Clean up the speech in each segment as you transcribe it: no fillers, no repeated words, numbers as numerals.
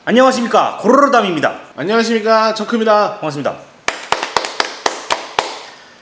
안녕하십니까, 고로로담입니다. 안녕하십니까, 정크입니다. 반갑습니다.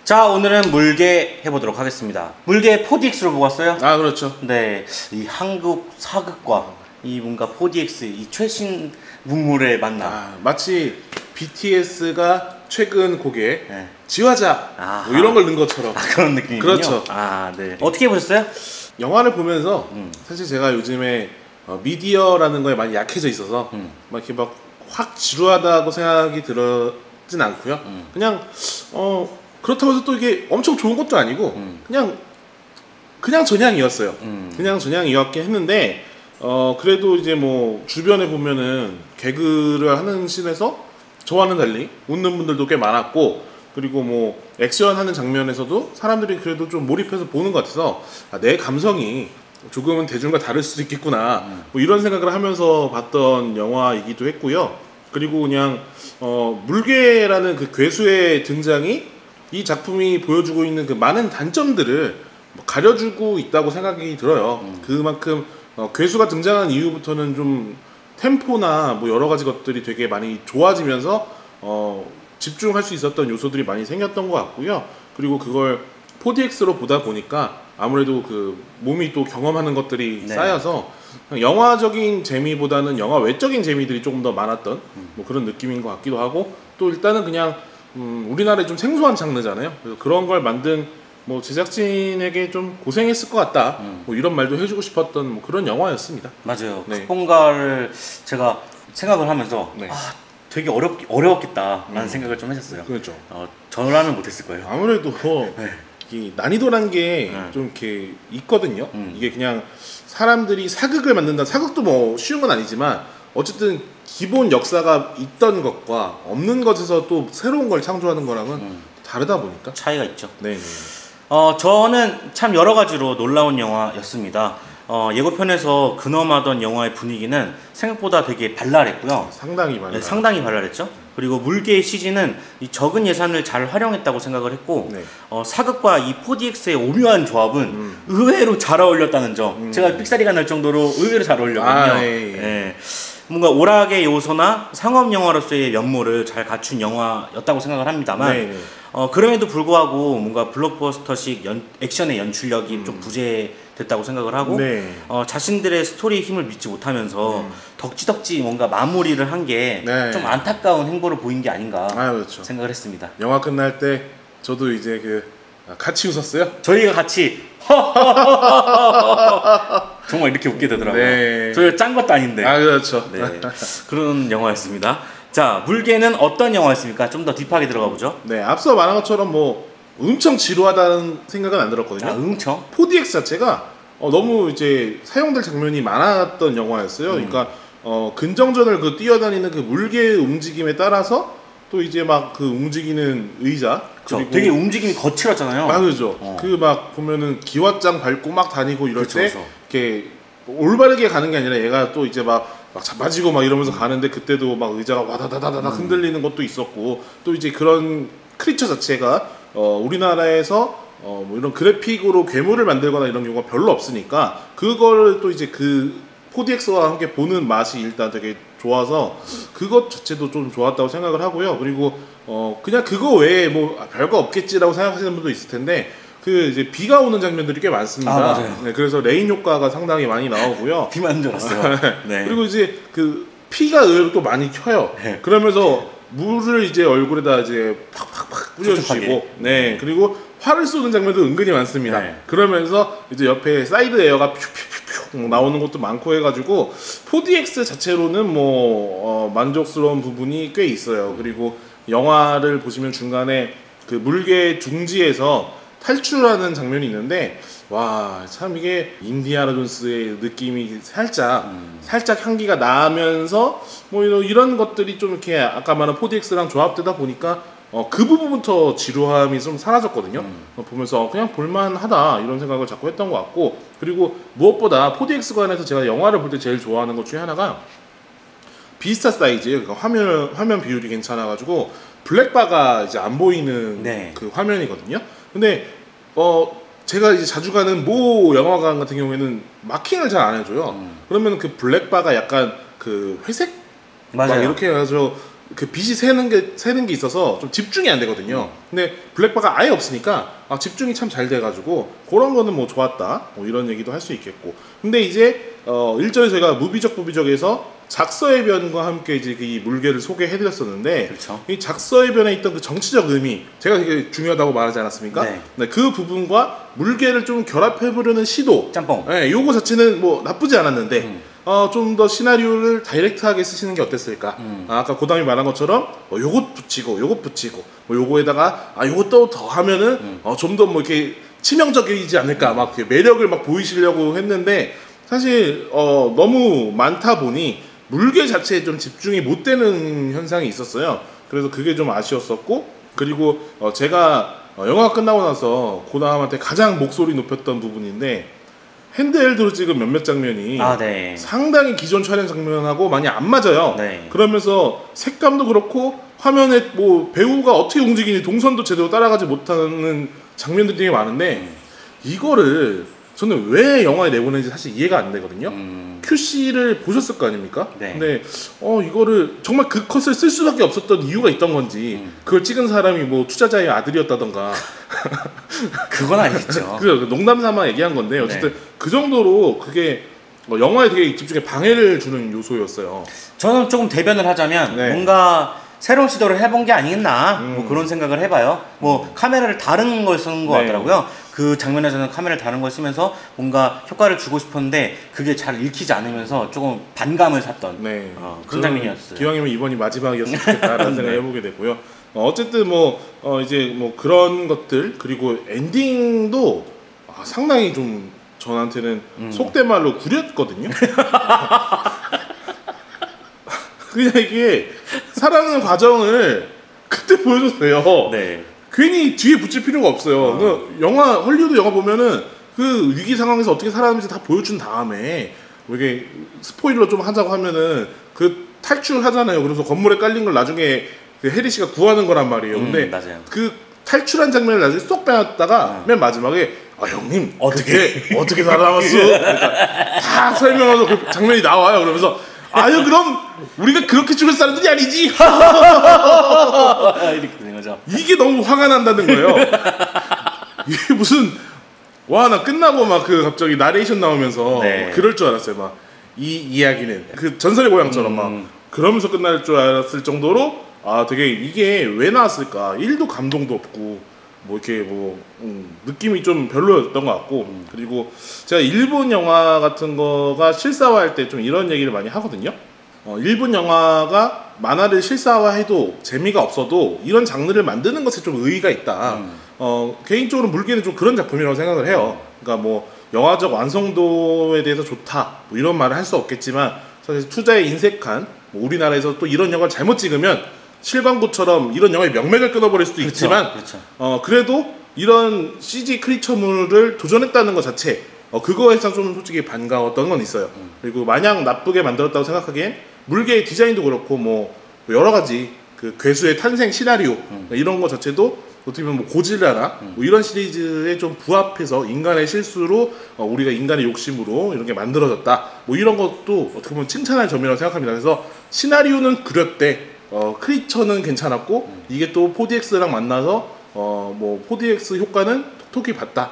자, 오늘은 물개 해보도록 하겠습니다. 물개 4DX로 보고 왔어요. 아, 그렇죠. 네, 이 한국 사극과 이 뭔가 4DX 이 최신 문물의 만남. 마치 BTS가 최근 곡에 네. 지화자 뭐 이런 걸 넣은 것처럼. 그런 느낌이군요. 그렇죠. 네. 어떻게 보셨어요? 영화를 보면서 사실 제가 요즘에 미디어라는 거에 많이 약해져 있어서 막 이렇게 막 확 지루하다고 생각이 들었진 않고요. 그냥 그렇다고 해서 또 이게 엄청 좋은 것도 아니고 그냥 전향이었어요. 그냥 전향이었긴 했는데 그래도 이제 뭐 주변에 보면은 개그를 하는 씬에서 저와는 달리 웃는 분들도 꽤 많았고, 그리고 뭐 액션 하는 장면에서도 사람들이 그래도 좀 몰입해서 보는 것 같아서 내 감성이 조금은 대중과 다를 수도 있겠구나 뭐 이런 생각을 하면서 봤던 영화이기도 했고요. 그리고 그냥 물개라는 그 괴수의 등장이 이 작품이 보여주고 있는 그 많은 단점들을 가려주고 있다고 생각이 들어요. 그만큼 괴수가 등장한 이후부터는 좀 템포나 뭐 여러 가지 것들이 되게 많이 좋아지면서 집중할 수 있었던 요소들이 많이 생겼던 것 같고요. 그리고 그걸 4DX로 보다 보니까 아무래도 그 몸이 또 경험하는 것들이 쌓여서 영화적인 재미보다는 영화 외적인 재미들이 조금 더 많았던 뭐 그런 느낌인 것 같기도 하고, 또 일단은 그냥 우리나라에 좀 생소한 장르잖아요. 그래서 그런 걸 만든 뭐 제작진에게 좀 고생했을 것 같다 뭐 이런 말도 해주고 싶었던 뭐 그런 영화였습니다. 맞아요. 네. 각본가를 제가 생각을 하면서 네. 되게 어려웠겠다라는 생각을 좀 했었어요. 그렇죠. 저라면 못했을 거예요. 아무래도 네. 이 난이도란 게 좀 이렇게 있거든요. 이게 그냥 사람들이 사극을 만든다. 사극도 뭐 쉬운 건 아니지만 어쨌든 기본 역사가 있던 것과 없는 것에서 또 새로운 걸 창조하는 거랑은 다르다 보니까 차이가 있죠. 네. 저는 참 여러 가지로 놀라운 영화였습니다. 예고편에서 근엄하던 영화의 분위기는 생각보다 되게 발랄했고요. 상당히 많이. 네, 상당히 발랄했죠. 그리고 물개의 CG는 이 적은 예산을 잘 활용했다고 생각을 했고, 사극과 이 4DX의 오묘한 조합은 의외로 잘 어울렸다는 점. 제가 삑사리가 날 정도로 의외로 잘 어울렸거든요. 예. 뭔가 오락의 요소나 상업 영화로서의 면모를 잘 갖춘 영화였다고 생각을 합니다만, 그럼에도 불구하고 뭔가 블록버스터식 액션의 연출력이 좀 부재됐다고 생각을 하고, 자신들의 스토리의 힘을 믿지 못하면서 덕지덕지 뭔가 마무리를 한 게 좀 안타까운 행보를 보인 게 아닌가 그렇죠. 생각을 했습니다. 영화 끝날 때 저도 이제 같이 웃었어요. 저희가 같이 정말 이렇게 웃게 되더라고요. 저희가 짠 것도 아닌데. 그렇죠. 네. 그런 영화였습니다. 자, 물개는 어떤 영화였습니까? 좀 더 딥하게 들어가 보죠. 네, 앞서 말한 것처럼 뭐 엄청 지루하다는 생각은 안 들었거든요. 엄청? 4DX 자체가 너무 이제 사용될 장면이 많았던 영화였어요. 그러니까 근정전을 뛰어다니는 그 물개의 움직임에 따라서 또 이제 막 그 움직이는 의자, 그리고 되게 움직임이 거칠었잖아요. 그죠. 그 막 보면은 기왓장 밟고 막 다니고 이럴 때 이렇게 올바르게 가는 게 아니라 얘가 또 이제 막 자빠지고 막 이러면서 가는데, 그때도 막 의자가 와다다다다 흔들리는 것도 있었고, 또 이제 그런 크리처 자체가 우리나라에서 뭐 이런 그래픽으로 괴물을 만들거나 이런 경우가 별로 없으니까 그걸 또 이제 그 4DX와 함께 보는 맛이 일단 되게 좋아서 그것 자체도 좀 좋았다고 생각을 하고요. 그리고 그냥 그거 외에 뭐 별거 없겠지라고 생각하시는 분도 있을 텐데, 그 이제 비가 오는 장면들이 꽤 많습니다. 맞아요. 네, 그래서 레인 효과가 상당히 많이 나오고요. 비만 줄 알았어요. 그리고 이제 그 피가 의외로 또 많이 켜요. 그러면서 물을 이제 얼굴에다 이제 팍팍팍 뿌려주시고, 그리고 활을 쏘는 장면도 은근히 많습니다. 그러면서 이제 옆에 사이드 에어가 퓨퓨퓨퓨 나오는 것도 많고 해가지고 4DX 자체로는 뭐 만족스러운 부분이 꽤 있어요. 그리고 영화를 보시면 중간에 그 물개 둥지에서 탈출하는 장면이 있는데, 와, 참 이게 인디아나 존스의 느낌이 살짝 향기가 나면서 뭐 이런 것들이 좀 이렇게 아까 말한 4DX랑 조합되다 보니까 그 부분부터 지루함이 좀 사라졌거든요. 보면서 그냥 볼만하다 이런 생각을 자꾸 했던 것 같고, 그리고 무엇보다 4DX 관해서 제가 영화를 볼 때 제일 좋아하는 것 중에 하나가 비슷한 사이즈예요. 그러니까 화면 비율이 괜찮아가지고 블랙바가 이제 안 보이는 그 화면이거든요. 근데 제가 이제 자주 가는 모 영화관 같은 경우에는 마킹을 잘 안 해줘요. 그러면 그 블랙바가 약간 그 회색 맞아요. 막 이렇게 해가지고 그 빛이 새는 게 있어서 좀 집중이 안 되거든요. 근데 블랙바가 아예 없으니까 집중이 참 잘 돼가지고 그런 거는 뭐 좋았다, 뭐 이런 얘기도 할 수 있겠고. 근데 이제 일전에 저희가 무비적에서 작서의 변과 함께 이제 이 물개를 소개해드렸었는데, 그렇죠. 이 작서의 변에 있던 그 정치적 의미, 제가 되게 중요하다고 말하지 않았습니까? 네. 네, 그 부분과 물개를 좀 결합해보려는 시도, 짬뽕. 네, 요거 자체는 뭐 나쁘지 않았는데 좀 더 시나리오를 다이렉트하게 쓰시는 게 어땠을까? 아까 고담이 말한 것처럼 요것 붙이고 뭐 요거에다가 요것도 더 하면은 좀 더 뭐 이렇게 치명적이지 않을까, 막 이렇게 매력을 막 보이시려고 했는데, 사실 너무 많다 보니 물개 자체에 좀 집중이 못 되는 현상이 있었어요. 그래서 그게 좀 아쉬웠었고, 그리고 제가 영화가 끝나고 나서 고담한테 가장 목소리 높였던 부분인데, 핸드헬드로 찍은 몇몇 장면이 네. 상당히 기존 촬영 장면하고 많이 안 맞아요. 네. 그러면서 색감도 그렇고 화면에 뭐 배우가 어떻게 움직이는지 동선도 제대로 따라가지 못하는 장면들이 되게 많은데, 이거를 저는 왜 영화에 내보내는지 사실 이해가 안 되거든요. QC를 보셨을 거 아닙니까? 네. 근데 이거를 정말 그 컷을 쓸 수밖에 없었던 이유가 있던 건지, 그걸 찍은 사람이 뭐 투자자의 아들이었다던가 그건 아니겠죠. 그 농담 삼아 얘기한 건데, 어쨌든 네. 그 정도로 그게 영화에 되게 집중에 방해를 주는 요소였어요. 저는 조금 대변을 하자면 네. 뭔가 새로운 시도를 해본 게 아니겠나, 뭐 그런 생각을 해봐요. 뭐 카메라를 다른 걸 쓰는 것 네. 같더라고요. 그 장면에서는 카메라를 다른 걸 쓰면서 뭔가 효과를 주고 싶었는데 그게 잘 읽히지 않으면서 조금 반감을 샀던 그런 장면이었어요. 기왕이면 이번이 마지막이었으면 좋겠다라는 네. 생각을 해보게 되고요. 어쨌든 뭐 이제 뭐 그런 것들, 그리고 엔딩도 상당히 좀 저한테는 속된 말로 구렸거든요. 그냥 이게 살아가는 과정을 그때 보여줬어요. 네. 괜히 뒤에 붙일 필요가 없어요. 그 헐리우드 영화 보면은 그 위기 상황에서 어떻게 살아가는지 다 보여준 다음에 뭐 이게 스포일러 좀 하자고 하면은 그 탈출하잖아요. 그래서 건물에 깔린 걸 나중에 그 해리 씨가 구하는 거란 말이에요. 근데 맞아요. 그 탈출한 장면을 나중에 쏙 빼놨다가 맨 마지막에 형님 어떻게 살아남았어? 그러니까 다 설명하면서 그 장면이 나와요. 그러면서 그럼 우리가 그렇게 죽을 사람들이 아니지. 이렇게 된 거죠. 이게 너무 화가 난다는 거예요. 이게 무슨 나 끝나고 막 그 갑자기 나레이션 나오면서 네. 그럴 줄 알았어요. 막 이 이야기는 그 전설의 고향처럼 막 그러면서 끝날 줄 알았을 정도로 되게 이게 왜 나왔을까? 1도 감동도 없고 뭐 이렇게 뭐 느낌이 좀 별로였던 것 같고, 그리고 제가 일본 영화 같은 거가 실사화할 때 좀 이런 얘기를 많이 하거든요. 일본 영화가 만화를 실사화해도 재미가 없어도 이런 장르를 만드는 것에 좀 의의가 있다. 개인적으로 물개는 좀 그런 작품이라고 생각을 해요. 그러니까 뭐 영화적 완성도에 대해서 좋다 뭐 이런 말을 할 수 없겠지만, 사실 투자에 인색한 뭐 우리나라에서 또 이런 영화를 잘못 찍으면 실광구처럼 이런 영화의 명맥을 끊어버릴 수도 있지만, 그래도 이런 CG 크리처물을 도전했다는 것 자체, 그거에서 좀 솔직히 반가웠던 건 있어요. 그리고 마냥 나쁘게 만들었다고 생각하기엔 물개의 디자인도 그렇고 뭐 여러 가지 그 괴수의 탄생 시나리오 이런 거 자체도 어떻게 보면 뭐 고질라나 뭐 이런 시리즈에 좀 부합해서 인간의 실수로 우리가 인간의 욕심으로 이렇게 만들어졌다, 뭐 이런 것도 어떻게 보면 칭찬할 점이라고 생각합니다. 그래서 시나리오는 그렸대, 크리처는 괜찮았고, 이게 또 4DX랑 만나서 뭐 4DX 효과는 톡톡히 봤다,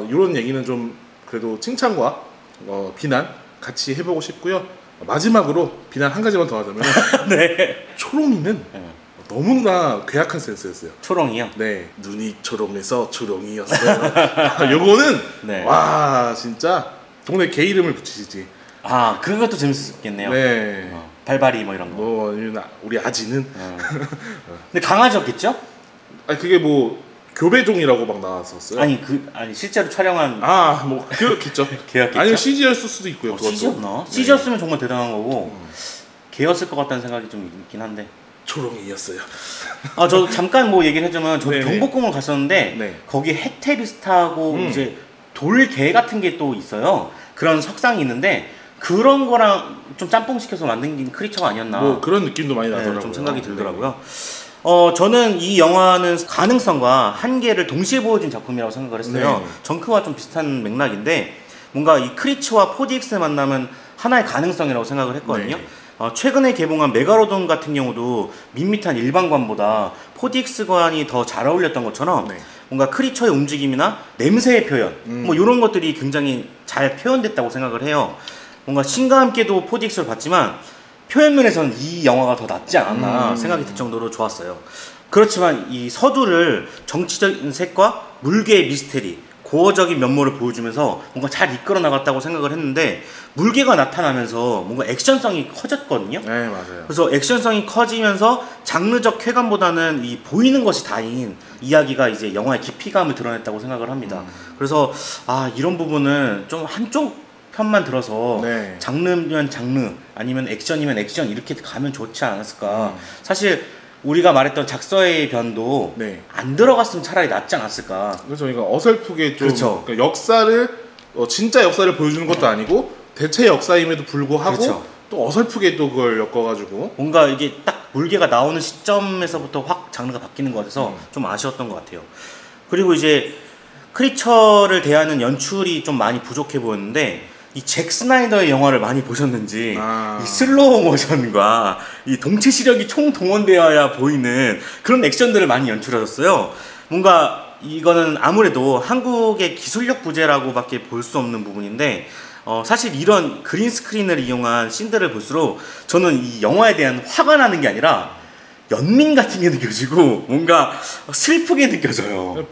이런 얘기는 좀 그래도 칭찬과 비난 같이 해보고 싶고요. 마지막으로 비난 한 가지만 더 하자면 네. 초롱이는 너무나 괴악한 센스였어요. 초롱이요? 네, 눈이 초롱해서 초롱이었어요. 요거는 네. 와 진짜 동네 개 이름을 붙이시지. 그것도 재밌었겠네요. 네. 발바리 뭐 이런 거. 뭐 아니면 우리 아지는. 근데 강아지였겠죠? 그게 뭐 교배종이라고 막 나왔었어요. 아니 실제로 촬영한. 뭐 그렇겠죠. 개였겠죠? 아니면 CG였을 수도 있고요. CG였나? 네. CG였으면 정말 대단한 거고 개였을 것 같다는 생각이 좀 있긴 한데. 초롱이였어요. 저 잠깐 뭐 얘기를 해주면 저 네네. 경복궁을 갔었는데 네. 거기 혜태 비슷하고 이제 돌개 같은 게 또 있어요. 그런 석상이 있는데 그런 거랑 좀 짬뽕 시켜서 만든 크리처가 아니었나. 뭐 그런 느낌도 많이 나더라고요. 좀 생각이 들더라고요. 저는 이 영화는 가능성과 한계를 동시에 보여준 작품이라고 생각을 했어요. 네. 정크와 좀 비슷한 맥락인데 뭔가 이 크리처와 4DX의 만남은 하나의 가능성이라고 생각을 했거든요. 네. 최근에 개봉한 메가로돈 같은 경우도 밋밋한 일반관보다 4DX관이 더 잘 어울렸던 것처럼 네. 뭔가 크리처의 움직임이나 냄새의 표현 뭐 이런 것들이 굉장히 잘 표현됐다고 생각을 해요. 뭔가 신과 함께도 4DX를 봤지만 표현면에서는 이 영화가 더 낫지 않았나 생각이 들 정도로 좋았어요. 그렇지만 이 서두를 정치적인 색과 물개의 미스테리, 고어적인 면모를 보여주면서 뭔가 잘 이끌어 나갔다고 생각을 했는데 물개가 나타나면서 뭔가 액션성이 커졌거든요. 네, 맞아요. 그래서 액션성이 커지면서 장르적 쾌감보다는 이 보이는 것이 다인 이야기가 이제 영화의 깊이감을 드러냈다고 생각을 합니다. 그래서 이런 부분은 좀 한쪽 편만 들어서 네. 장르면 장르 아니면 액션이면 액션 이렇게 가면 좋지 않았을까. 사실 우리가 말했던 작서의 변도 네. 안 들어갔으면 차라리 낫지 않았을까. 그렇죠. 그러니까 어설프게 좀 그렇죠. 그러니까 역사를 진짜 역사를 보여주는 것도 아니고 대체 역사임에도 불구하고 그렇죠. 또 어설프게 또 그걸 엮어가지고 뭔가 이게 딱 물개가 나오는 시점에서부터 확 장르가 바뀌는 것 같아서 좀 아쉬웠던 것 같아요. 그리고 이제 크리처를 대하는 연출이 좀 많이 부족해 보였는데 이 잭 스나이더의 영화를 많이 보셨는지 이 슬로우 모션과 이 동체 시력이 총동원되어야 보이는 그런 액션들을 많이 연출하셨어요. 뭔가 이거는 아무래도 한국의 기술력 부재라고밖에 볼 수 없는 부분인데 사실 이런 그린 스크린을 이용한 씬들을 볼수록 저는 이 영화에 대한 화가 나는 게 아니라 연민 같은 게 느껴지고 뭔가 슬프게 느껴져요.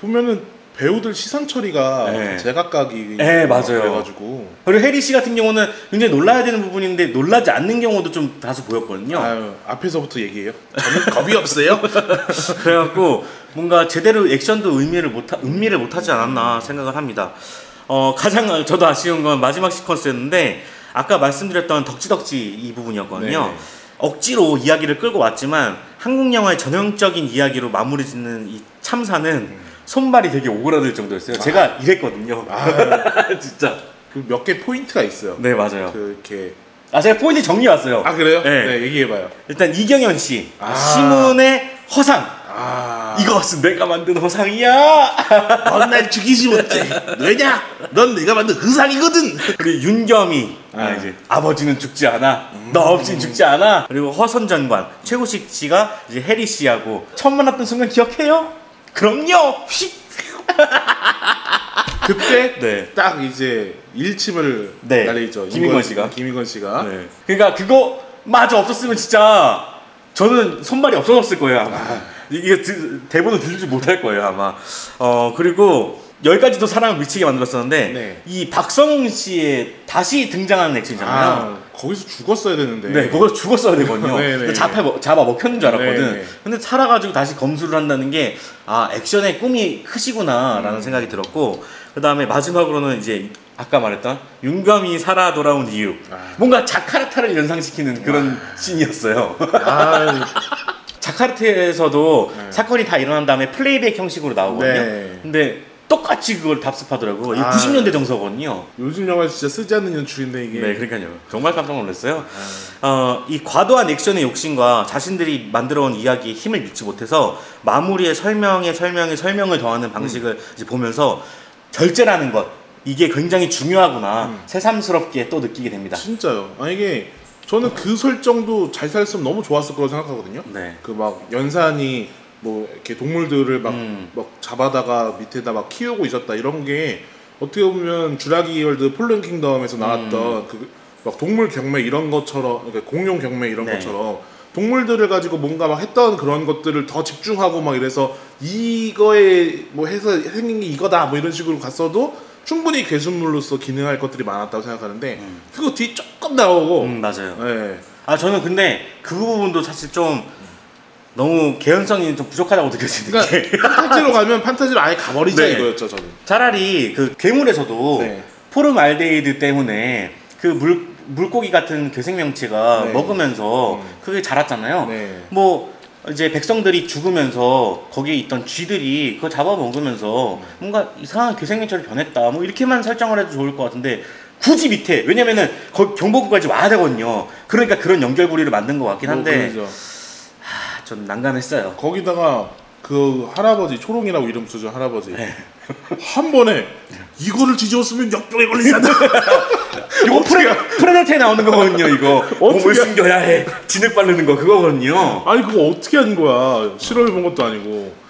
보면은 배우들 시선 처리가 네. 제각각이 네, 맞아요. 그래가지고 그리고 해리 씨 같은 경우는 굉장히 놀라야 되는 부분인데 놀라지 않는 경우도 좀 다소 보였거든요. 앞에서부터 얘기해요. 저는 겁이 없어요. 그래갖고 뭔가 제대로 액션도 음미를 못하지 않았나 생각을 합니다. 가장 저도 아쉬운 건 마지막 시퀀스였는데 아까 말씀드렸던 덕지덕지 이 부분이었거든요. 네네. 억지로 이야기를 끌고 왔지만 한국 영화의 전형적인 이야기로 마무리 짓는 이 참사는 손발이 되게 오그라들 정도였어요. 제가 이랬거든요. 진짜. 그 몇 개 포인트가 있어요. 네, 맞아요. 이렇게 제가 포인트 정리 왔어요. 그래요? 네. 네, 얘기해봐요. 일단 이경현 씨, 시문의 허상. 이것은 내가 만든 허상이야. 넌 날 죽이지 못해. 왜냐? 넌 내가 만든 의상이거든. 그리고 윤겸이 이제 아버지는 죽지 않아. 너 없인 죽지 않아. 그리고 허선전관 최구식 씨가 이제 해리 씨하고 처음 만났던 순간 기억해요? 그럼요. 그때 네. 딱 이제 일침을 날리죠. 김인권 씨가. 네. 그러니까 그거 마저 없었으면 진짜 저는 손발이 없어졌을 거예요. 아마. 이게 대본을 들지 못할 거예요 아마. 그리고 여기까지도 사람을 미치게 만들었었는데 네. 이 박성웅 씨의 다시 등장하는 액션이잖아요. 거기서 죽었어야 되는데. 네, 거기서 죽었어야 되거든요. 근데 잡아 먹혔는 줄 알았거든. 네네. 근데 살아가지고 다시 검수를 한다는 게 액션의 꿈이 크시구나라는 생각이 들었고, 그 다음에 마지막으로는 이제 아까 말했던 윤겸이 살아 돌아온 이유. 뭔가 자카르타를 연상시키는 그런 씬이었어요. 자카르타에서도 사건이 다 일어난 다음에 플레이백 형식으로 나오거든요. 네. 근데 똑같이 그걸 답습하더라고. 이게 90년대 정서거든요. 요즘 영화 진짜 쓰지 않는 연출인데 이게. 네, 그러니까요. 정말 깜짝 놀랐어요. 이 과도한 액션의 욕심과 자신들이 만들어온 이야기에 힘을 믿지 못해서 마무리에 설명을 더하는 방식을 이제 보면서 절제라는 것, 이게 굉장히 중요하구나 새삼스럽게 또 느끼게 됩니다. 진짜요. 이게 저는 그 설정도 잘 살았으면 너무 좋았을 거라고 생각하거든요. 네. 그 막 연산이 뭐 이렇게 동물들을 막 잡아다가 밑에다 막 키우고 있었다 이런 게 어떻게 보면 주라기 월드 폴른 킹덤에서 나왔던 그 막 동물 경매 이런 것처럼, 그러니까 공룡 경매 이런 것처럼 동물들을 가지고 뭔가 막 했던 그런 것들을 더 집중하고 막 이래서 이거에 뭐 해서 생긴 게 이거다 뭐 이런 식으로 갔어도 충분히 괴수물로서 기능할 것들이 많았다고 생각하는데 그거 뒤 조금 나오고. 맞아요. 네. 저는 근데 그 부분도 사실 좀 너무 개연성이 좀 부족하다고 느껴지는 게. 판타지로 가면 판타지로 아예 가버리자 네. 이거였죠 저는. 차라리 그 괴물에서도 포름알데히드 때문에 그 물고기 같은 괴생명체가 먹으면서 그게 자랐잖아요. 뭐 이제 백성들이 죽으면서 거기에 있던 쥐들이 그거 잡아먹으면서 뭔가 이상한 괴생명체로 변했다 뭐 이렇게만 설정을 해도 좋을 것 같은데 굳이 밑에, 왜냐면은 거기 경복궁까지 와야 되거든요. 그러니까 그런 연결고리를 만든 것 같긴 한데 좀 난감했어요. 거기다가 그 할아버지, 초롱이라고 이름 쓰죠 할아버지. 한 번에 이거를 뒤집었으면 역병에 걸리지 않나. 이거 프레데터에 나오는 거거든요. 이거 몸을 숨겨야 해. 진흙 바르는 거 그거거든요. 아니 그거 어떻게 한 거야? 실험해 본 것도 아니고.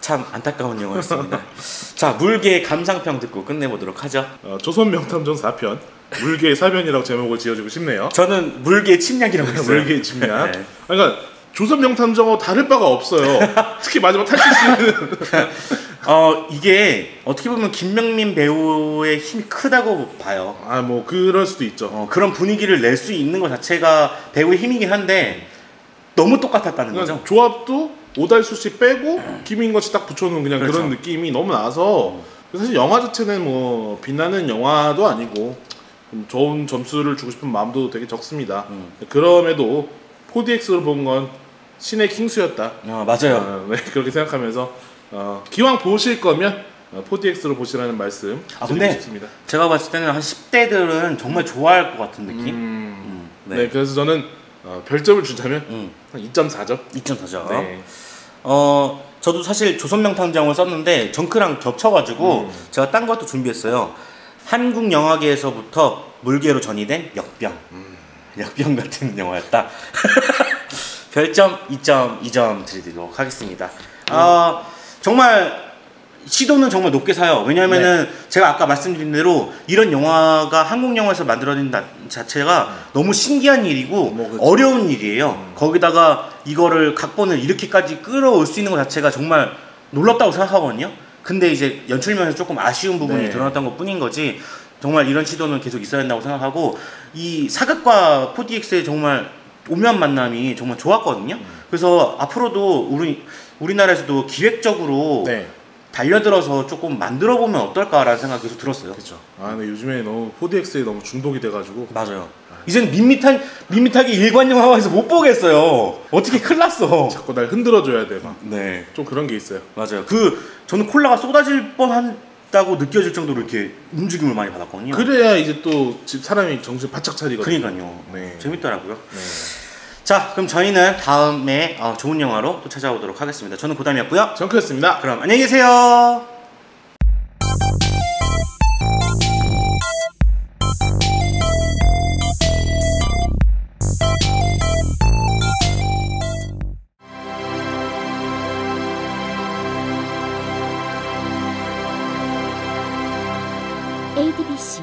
참 안타까운 영화였습니다. 자, 물개의 감상평 듣고 끝내보도록 하죠. 조선 명탐정 4편 물개의 사변이라고 제목을 지어주고 싶네요. 저는 물개의 침략이라고 했어요. 물개의 침략. 네. 그러니까 조선 명탐정하고 다를 바가 없어요. 특히 마지막 탈출씬은 이게 어떻게 보면 김명민 배우의 힘이 크다고 봐요. 아, 뭐 그럴 수도 있죠. 그런 분위기를 낼 수 있는 것 자체가 배우의 힘이긴 한데 너무 똑같았다는 거죠. 조합도 오달수 씨 빼고 김인권 씨 딱 붙여놓은 그냥 그렇죠. 그런 느낌이 너무 나서 사실 영화 자체는 뭐 빛나는 영화도 아니고 좋은 점수를 주고 싶은 마음도 되게 적습니다. 그럼에도 4DX로 본 건 신의 킹수였다. 맞아요. 네, 그렇게 생각하면서 기왕 보실 거면 4DX로 보시라는 말씀 드리고 싶습니다. 제가 봤을 때는 한 10대들은 정말 좋아할 것 같은 느낌. 네, 그래서 저는 별점을 주자면 한 2.4점. 2.4점. 네. 저도 사실 조선명탐정을 썼는데 정크랑 겹쳐가지고 제가 딴 것도 준비했어요. 한국 영화계에서부터 물개로 전이된 역병. 역병 같은 영화였다. 별점 2.2점 드리도록 하겠습니다. 정말 시도는 정말 높게 사요. 왜냐하면은 제가 아까 말씀드린 대로 이런 영화가 한국 영화에서 만들어진 자체가 너무 신기한 일이고 그렇죠. 어려운 일이에요. 거기다가 이거를 각본을 이렇게까지 끌어올 수 있는 것 자체가 정말 놀랍다고 생각하거든요. 근데 이제 연출면에서 조금 아쉬운 부분이 드러났던 것 뿐인 거지 정말 이런 시도는 계속 있어야 된다고 생각하고 이 사극과 4DX의 정말 오묘한 만남이 정말 좋았거든요. 그래서 앞으로도 우리나라에서도 기획적으로 달려들어서 조금 만들어보면 어떨까라는 생각이 계속 들었어요. 그렇죠. 근데 요즘에 너무 4DX에 너무 중독이 돼가지고. 맞아요. 이제는 밋밋하게 일관 영화관에서 못 보겠어요. 어떻게 큰일 났어. 자꾸 날 흔들어줘야 돼 막. 네. 좀 그런 게 있어요. 맞아요. 저는 콜라가 쏟아질 뻔한다고 느껴질 정도로 이렇게 움직임을 많이 받았거든요. 그래야 이제 또 사람이 정신 바짝 차리거든요. 그러니까요. 네. 재밌더라고요. 네. 자, 그럼 저희는 다음에 좋은 영화로 또 찾아오도록 하겠습니다. 저는 고담이었고요. 정크였습니다. 그럼 안녕히 계세요. ADBC